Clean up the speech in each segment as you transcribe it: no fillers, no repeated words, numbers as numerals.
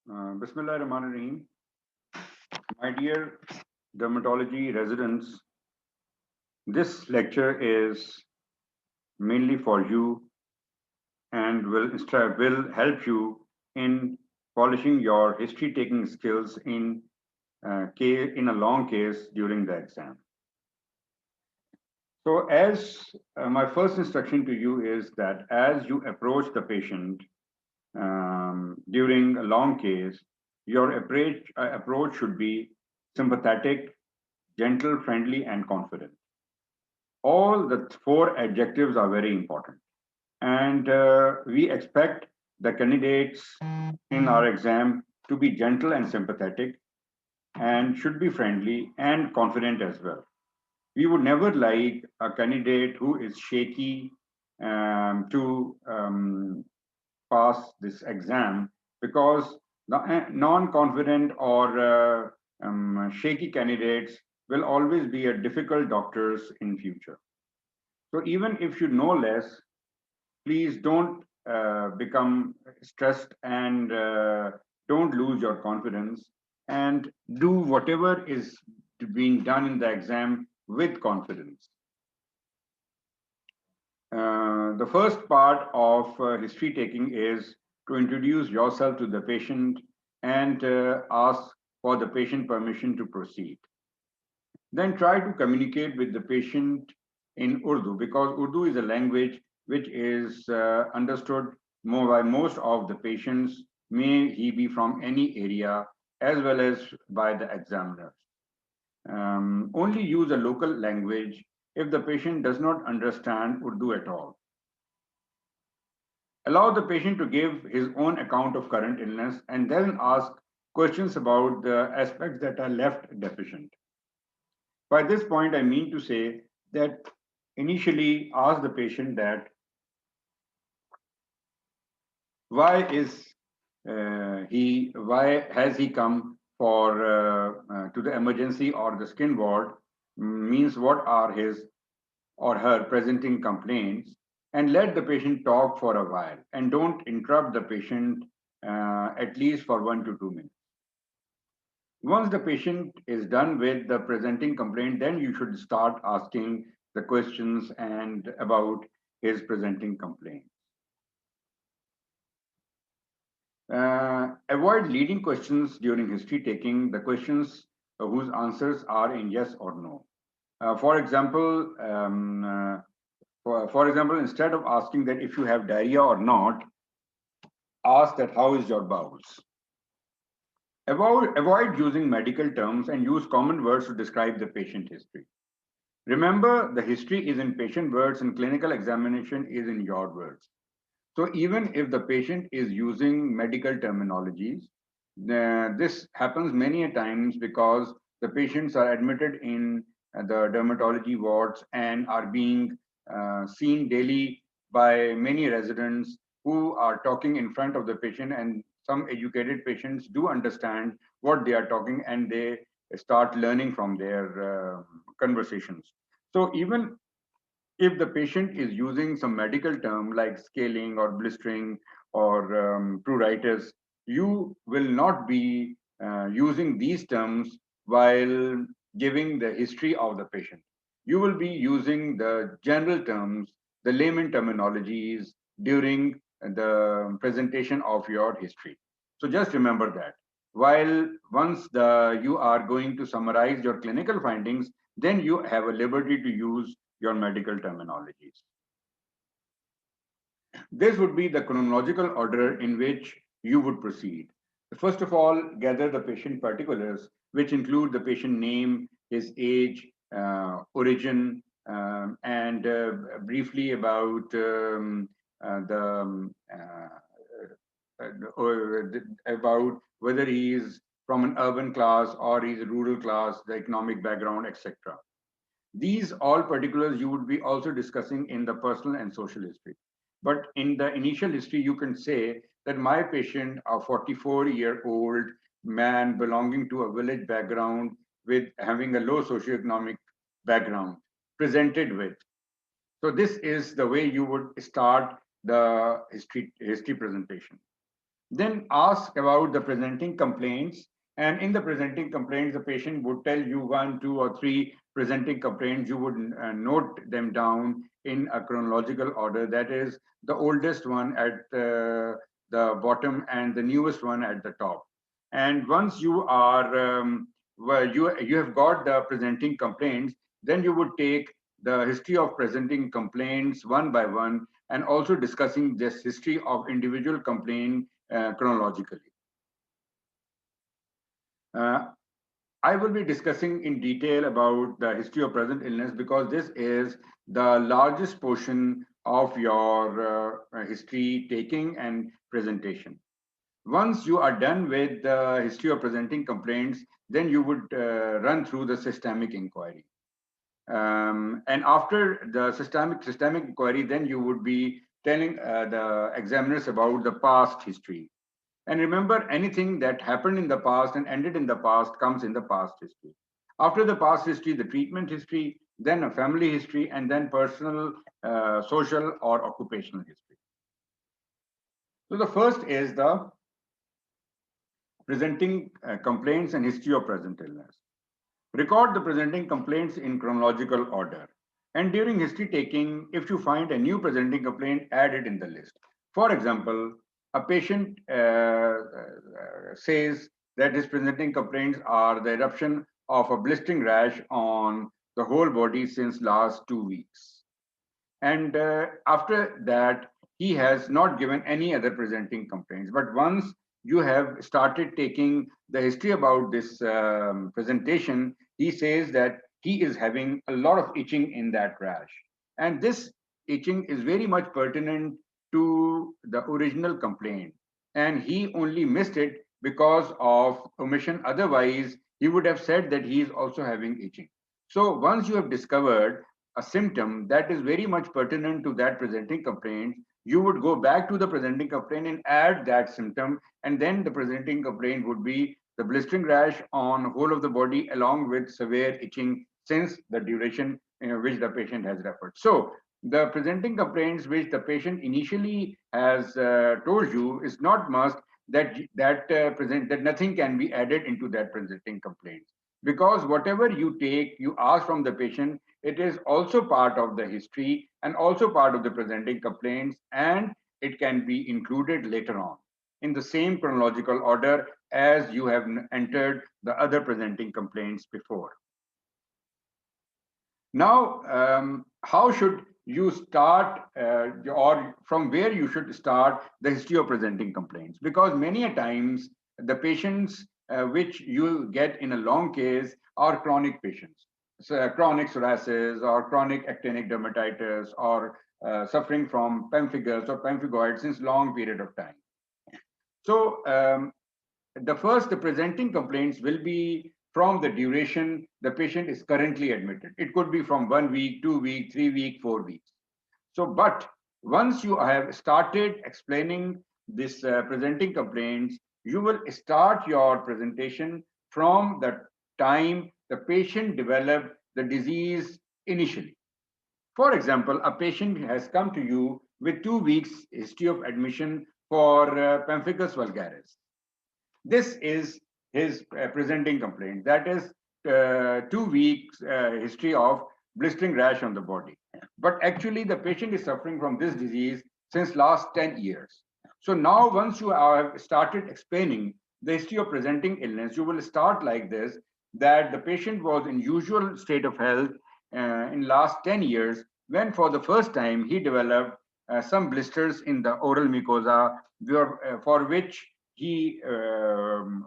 Bismillahirrahmanirrahim. My dear dermatology residents, this lecture is mainly for you and will help you in polishing your history taking skills in a long case during the exam. So, as my first instruction to you is that as you approach the patient during a long case, your approach should be sympathetic, gentle, friendly, and confident. All the four adjectives are very important. And we expect the candidates in our exam to be gentle and sympathetic and should be friendly and confident as well. We would never like a candidate who is shaky to pass this exam because the non-confident or shaky candidates will always be a difficult doctors in future. So even if you know less, please don't become stressed and don't lose your confidence and do whatever is being done in the exam with confidence. The first part of history taking is to introduce yourself to the patient and ask for the patient permission to proceed. Then try to communicate with the patient in Urdu because Urdu is a language which is understood more by most of the patients, may he be from any area as well as by the examiners. Only use a local language if the patient does not understand Urdu at all. Allow the patient to give his own account of current illness and then ask questions about the aspects that are left deficient. By this point, I mean to say that initially ask the patient that why has he come for to the emergency or the skin ward, means what are his or her presenting complaints, and let the patient talk for a while and don't interrupt the patient at least for 1 to 2 minutes. Once the patient is done with the presenting complaint, then you should start asking the questions and about his presenting complaint. Avoid leading questions during history taking, the questions whose answers are in yes or no. For example, instead of asking that if you have diarrhea or not, ask that how is your bowels. Avoid using medical terms and use common words to describe the patient history. Remember, the history is in patient words and clinical examination is in your words. So even if the patient is using medical terminologies, this happens many a times because the patients are admitted in the dermatology wards and are being seen daily by many residents who are talking in front of the patient, and some educated patients do understand what they are talking and they start learning from their conversations. So even if the patient is using some medical term like scaling or blistering or pruritus, you will not be using these terms while giving the history of the patient. You will be using the general terms, the layman terminologies during the presentation of your history. So just remember that. While once you are going to summarize your clinical findings, then you have a liberty to use your medical terminologies. This would be the chronological order in which you would proceed. First of all, gather the patient particulars, which include the patient name, his age, origin, and briefly about about whether he is from an urban class or he's a rural class, the economic background, etc. These all particulars you would be also discussing in the personal and social history. But in the initial history, you can say that my patient, a 44-year-old man belonging to a village background with having a low socioeconomic background, presented with. So this is the way you would start the history presentation. Then ask about the presenting complaints. And in the presenting complaints, the patient would tell you one, two, or three presenting complaints. You would note them down in a chronological order. That is the oldest one at the bottom and the newest one at the top. And once you are you have got the presenting complaints, then you would take the history of presenting complaints one by one, and also discussing this history of individual complaint chronologically. Uh, I will be discussing in detail about the history of present illness because this is the largest portion of your history taking and presentation. Once you are done with the history of presenting complaints, then you would run through the systemic inquiry. And after the systemic inquiry, then you would be telling the examiners about the past history. And remember, anything that happened in the past and ended in the past comes in the past history. After the past history, the treatment history, then a family history, and then personal, social, or occupational history. So the first is the presenting complaints and history of present illness. Record the presenting complaints in chronological order. And during history taking, if you find a new presenting complaint, add it in the list. For example, a patient says that his presenting complaints are the eruption of a blistering rash on the whole body since last 2 weeks. And after that, he has not given any other presenting complaints. But once you have started taking the history about this presentation, he says that he is having a lot of itching in that rash. And this itching is very much pertinent to the original complaint. And he only missed it because of omission. Otherwise, he would have said that he is also having itching. So once you have discovered a symptom that is very much pertinent to that presenting complaint, you would go back to the presenting complaint and add that symptom, and then the presenting complaint would be the blistering rash on whole of the body along with severe itching since the duration which the patient has referred. So the presenting complaints which the patient initially has told you is not must that nothing can be added into that presenting complaint, because whatever you take, you ask from the patient, it is also part of the history and also part of the presenting complaints, and it can be included later on in the same chronological order as you have entered the other presenting complaints before. Now, how should you start, or from where you should start the history of presenting complaints? Because many a times the patients which you get in a long case are chronic patients, so chronic psoriasis or chronic actinic dermatitis, or suffering from pemphigus or pemphigoid since long period of time. So the presenting complaints will be from the duration the patient is currently admitted. It could be from 1 week, 2 week, 3 week, 4 weeks. So, but once you have started explaining this presenting complaints, you will start your presentation from the time the patient developed the disease initially. For example, a patient has come to you with 2 weeks history of admission for pemphigus vulgaris. This is his presenting complaint. That is 2 weeks history of blistering rash on the body. But actually, the patient is suffering from this disease since last 10 years. So now, once you have started explaining the history of presenting illness, you will start like this: that the patient was in usual state of health in last 10 years, when for the first time he developed some blisters in the oral mucosa, for which he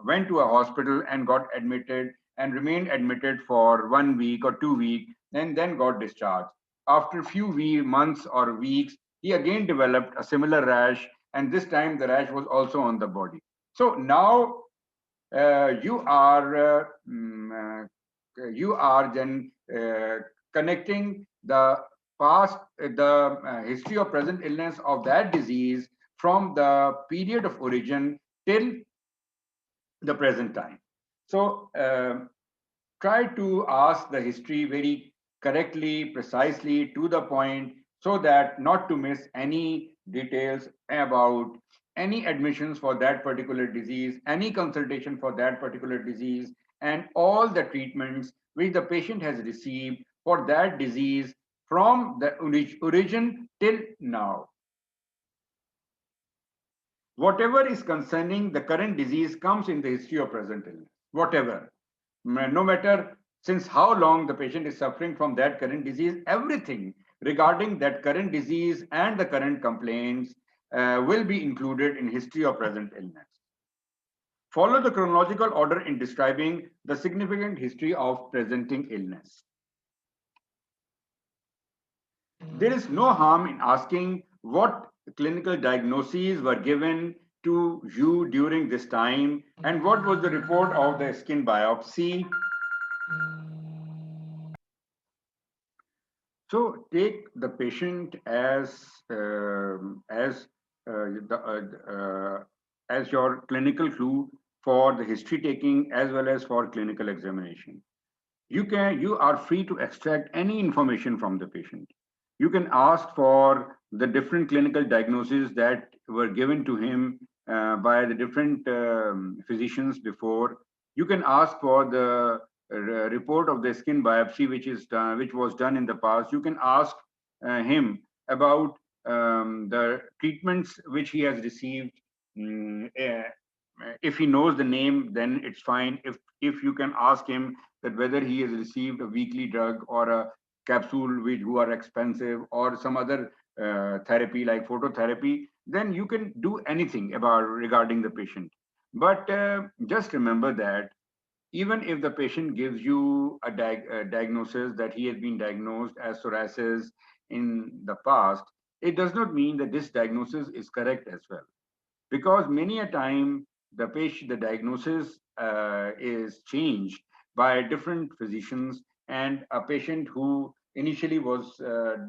went to a hospital and got admitted and remained admitted for 1 week or 2 weeks, and then got discharged. After a few months or weeks, he again developed a similar rash, and this time the rash was also on the body. So now you are then connecting the past, the history of present illness of that disease from the period of origin till the present time. So try to ask the history very correctly, precisely, to the point, so that not to miss any details about any admissions for that particular disease, any consultation for that particular disease, and all the treatments which the patient has received for that disease from the origin till now. Whatever is concerning the current disease comes in the history of present illness, whatever. No matter since how long the patient is suffering from that current disease, everything regarding that current disease and the current complaints will be included in history of present illness. Follow the chronological order in describing the significant history of presenting illness. There is no harm in asking what clinical diagnoses were given to you during this time and what was the report of the skin biopsy. So take the patient as your clinical clue for the history taking as well as for clinical examination. You are free to extract any information from the patient. You can ask for the different clinical diagnoses that were given to him by the different physicians before. You can ask for the report of the skin biopsy which was done in the past. You can ask him about the treatments which he has received. If he knows the name, then it's fine. If you can ask him that whether he has received a weekly drug or a capsule which who are expensive or some other therapy like phototherapy, then you can do anything about regarding the patient. But just remember that even if the patient gives you a diagnosis that he has been diagnosed as psoriasis in the past, it does not mean that this diagnosis is correct as well, because many a time the diagnosis is changed by different physicians, and a patient who initially was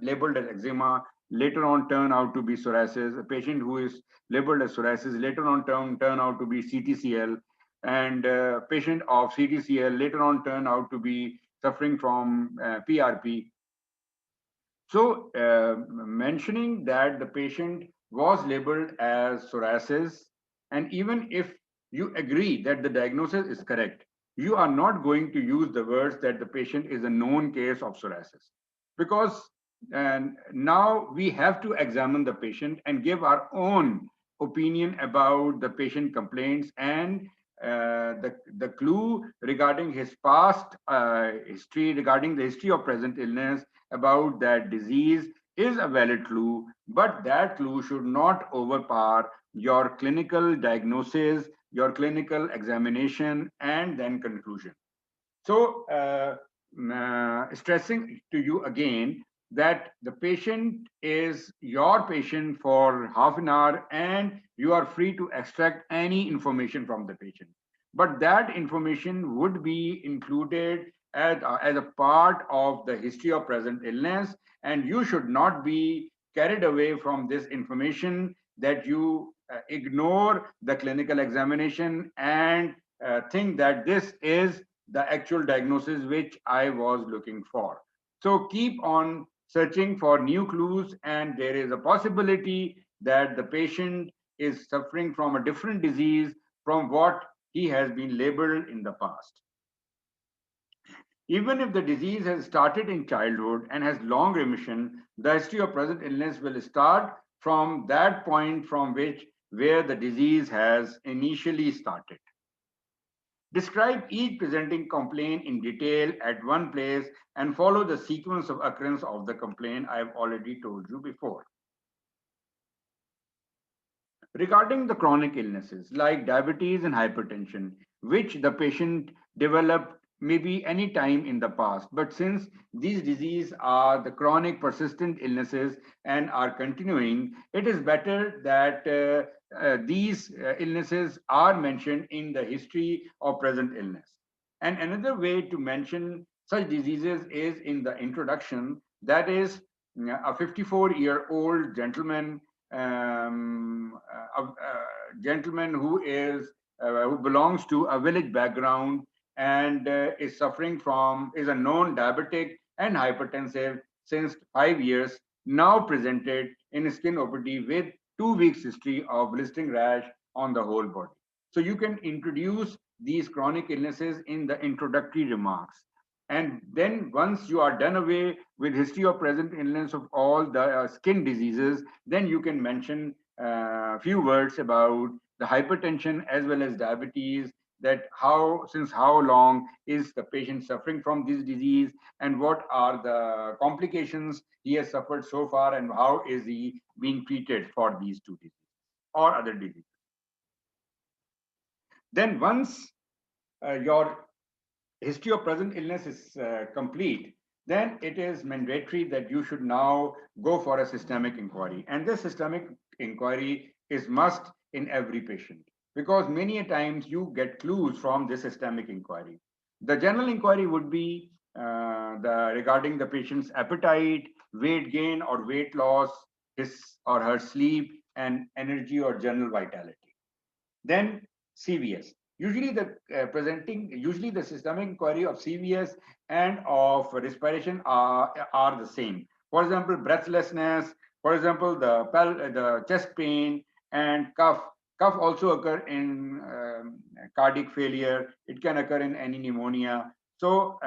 labeled as eczema later on turn out to be psoriasis. A patient who is labeled as psoriasis later on turn out to be CTCL, and patient of CTCL later on turn out to be suffering from PRP. So, mentioning that the patient was labeled as psoriasis, and even if you agree that the diagnosis is correct, you are not going to use the words that the patient is a known case of psoriasis, because and now we have to examine the patient and give our own opinion about the patient complaints and the clue regarding his past history, regarding the history of present illness about that disease is a valid clue, but that clue should not overpower your clinical diagnosis, your clinical examination, and then conclusion. So, stressing to you again that the patient is your patient for half an hour and you are free to extract any information from the patient. But that information would be included as a part of the history of present illness, and you should not be carried away from this information that you ignore the clinical examination and think that this is the actual diagnosis which I was looking for. So keep on searching for new clues, and there is a possibility that the patient is suffering from a different disease from what he has been labeled in the past. Even if the disease has started in childhood and has long remission, the history of present illness will start from that point from which where the disease has initially started. Describe each presenting complaint in detail at one place and follow the sequence of occurrence of the complaint I have already told you before. Regarding the chronic illnesses like diabetes and hypertension, which the patient developed maybe any time in the past, but since these diseases are the chronic persistent illnesses and are continuing, it is better that these illnesses are mentioned in the history of present illness. And another way to mention such diseases is in the introduction, that is, a 54-year-old gentleman, a gentleman who belongs to a village background and is a known diabetic and hypertensive since 5 years, now presented in skin OPD with 2 weeks history of blistering rash on the whole body. So you can introduce these chronic illnesses in the introductory remarks. And then once you are done away with history of present illness of all the skin diseases, then you can mention a few words about the hypertension as well as diabetes, that how, since how long is the patient suffering from this disease, and what are the complications he has suffered so far, and how is he being treated for these two diseases or other diseases. Then once your history of present illness is complete, then it is mandatory that you should now go for a systemic inquiry. And this systemic inquiry is must in every patient, because many a times you get clues from this systemic inquiry. The general inquiry would be regarding the patient's appetite, weight gain or weight loss, his or her sleep, and energy or general vitality. Then CVS. Usually the systemic inquiry of CVS and of respiration are the same. For example, breathlessness, for example, the chest pain and cough. Cough also occur in cardiac failure. It can occur in any pneumonia. So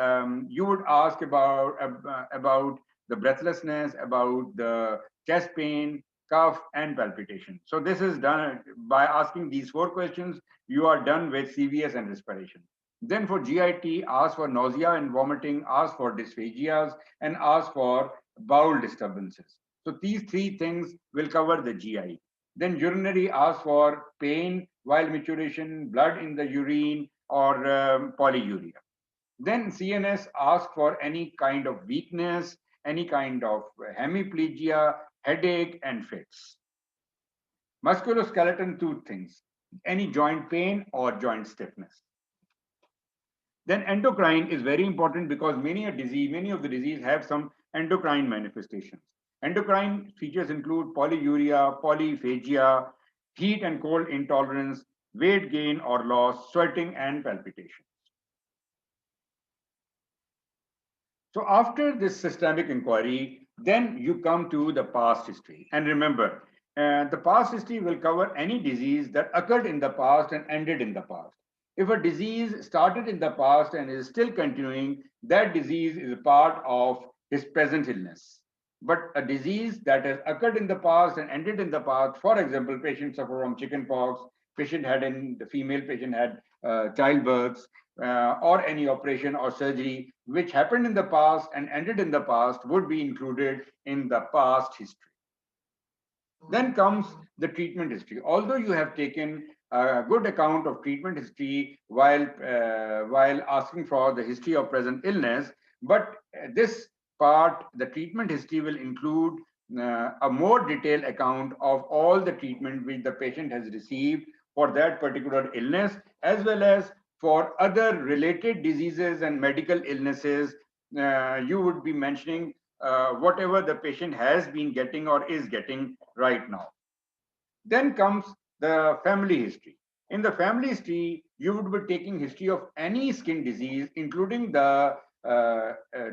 you would ask about the breathlessness, about the chest pain, cough, and palpitation. So this is done by asking these four questions. You are done with CVS and respiration. Then for GIT, ask for nausea and vomiting, ask for dysphagias, and ask for bowel disturbances. So these three things will cover the GI. Then urinary, ask for pain while maturation, blood in the urine, or polyuria. Then CNS asks for any kind of weakness, any kind of hemiplegia, headache, and fits. Musculoskeleton, two things: any joint pain or joint stiffness. Then endocrine is very important, because many of the disease have some endocrine manifestations. Endocrine features include polyuria, polyphagia, heat and cold intolerance, weight gain or loss, sweating, and palpitation. So after this systemic inquiry, then you come to the past history. And remember, the past history will cover any disease that occurred in the past and ended in the past. If a disease started in the past and is still continuing, that disease is a part of his present illness. But a disease that has occurred in the past and ended in the past, for example, patient suffer from chickenpox, the female patient had childbirths, or any operation or surgery which happened in the past and ended in the past, would be included in the past history. Then comes the treatment history. Although you have taken a good account of treatment history while asking for the history of present illness, but this part, the treatment history, will include a more detailed account of all the treatment which the patient has received for that particular illness, as well as for other related diseases and medical illnesses. You would be mentioning whatever the patient has been getting or is getting right now. Then comes the family history. In the family history, you would be taking history of any skin disease, including the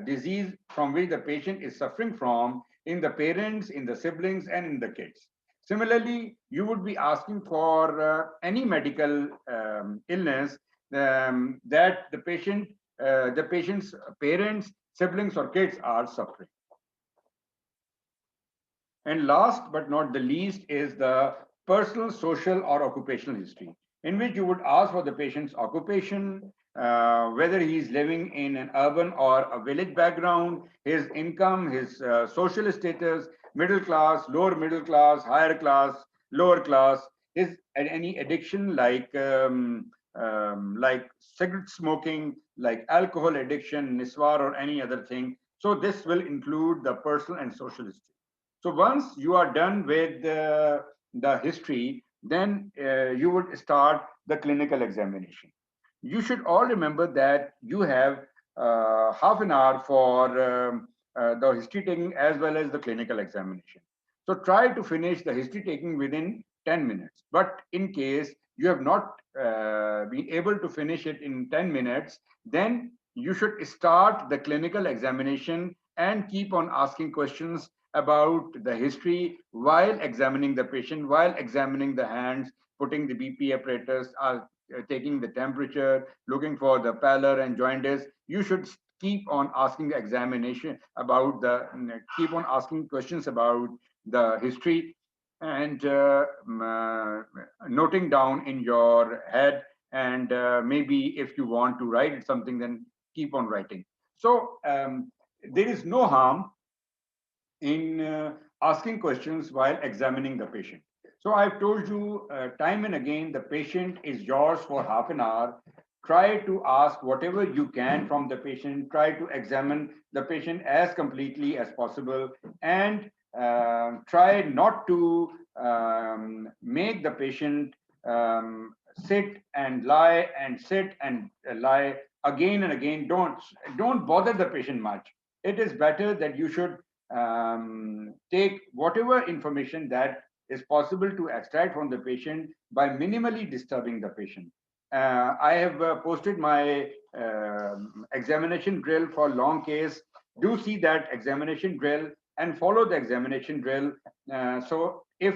disease from which the patient is suffering from, in the parents, in the siblings, and in the kids. Similarly, you would be asking for any medical illness that the patient's parents, siblings, or kids are suffering. And last but not the least is the personal, social, or occupational history, in which you would ask for the patient's occupation, whether he is living in an urban or a village background, his income, his social status, middle class, lower middle class, higher class, lower class, his any addiction like cigarette smoking, like alcohol addiction, niswar, or any other thing. So this will include the personal and social history. So once you are done with the history, then you would start the clinical examination. You should all remember that you have half an hour for the history taking as well as the clinical examination. So try to finish the history taking within 10 minutes. But in case you have not been able to finish it in 10 minutes, then you should start the clinical examination and keep on asking questions about the history while examining the patient, while examining the hands, putting the BP apparatus, taking the temperature, looking for the pallor and jaundice. You should keep on asking the examination about keep on asking questions about the history and noting down in your head. And maybe if you want to write something, then keep on writing. So there is no harm in asking questions while examining the patient. So I've told you time and again, the patient is yours for half an hour. Try to ask whatever you can from the patient. Try to examine the patient as completely as possible, and try not to make the patient sit and lie and sit and lie again and again. Don't bother the patient much. It is better that you should take whatever information that is possible to extract from the patient by minimally disturbing the patient. I have posted my examination drill for long case. Do see that examination drill and follow the examination drill. So if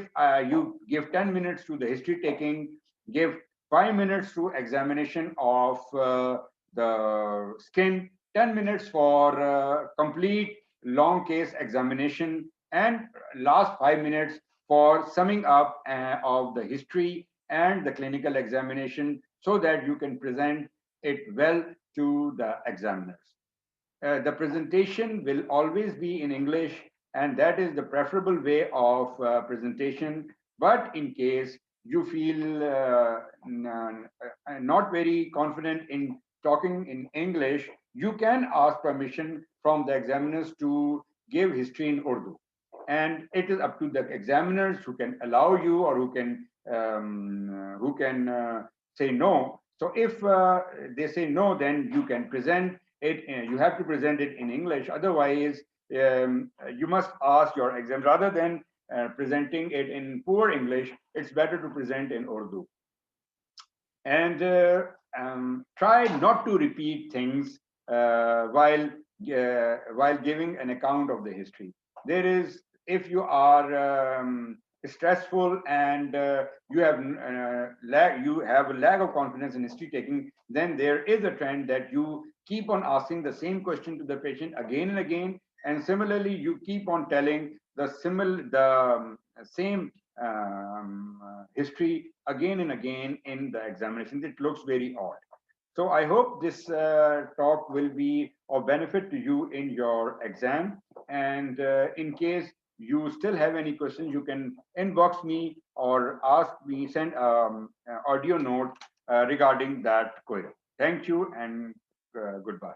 you give 10 minutes to the history taking, give 5 minutes to examination of the skin, 10 minutes for complete long case examination, and last 5 minutes for summing up of the history and the clinical examination so that you can present it well to the examiners. The presentation will always be in English, and that is the preferable way of presentation. But in case you feel not very confident in talking in English, you can ask permission from the examiners to give history in Urdu. And it is up to the examiners who can allow you or who can say no. So if they say no, then you can present it. You have to present it in English. Otherwise, you must ask your exam rather than presenting it in poor English. It's better to present in Urdu. And try not to repeat things while giving an account of the history. There is, if you are stressful and you have a lack of confidence in history taking, then there is a trend that you keep on asking the same question to the patient again and again, and similarly you keep on telling the same history again and again in the examination. It looks very odd. So I hope this talk will be of benefit to you in your exam. And in case you still have any questions, you can inbox me or ask me, send audio note regarding that query. Thank you and goodbye.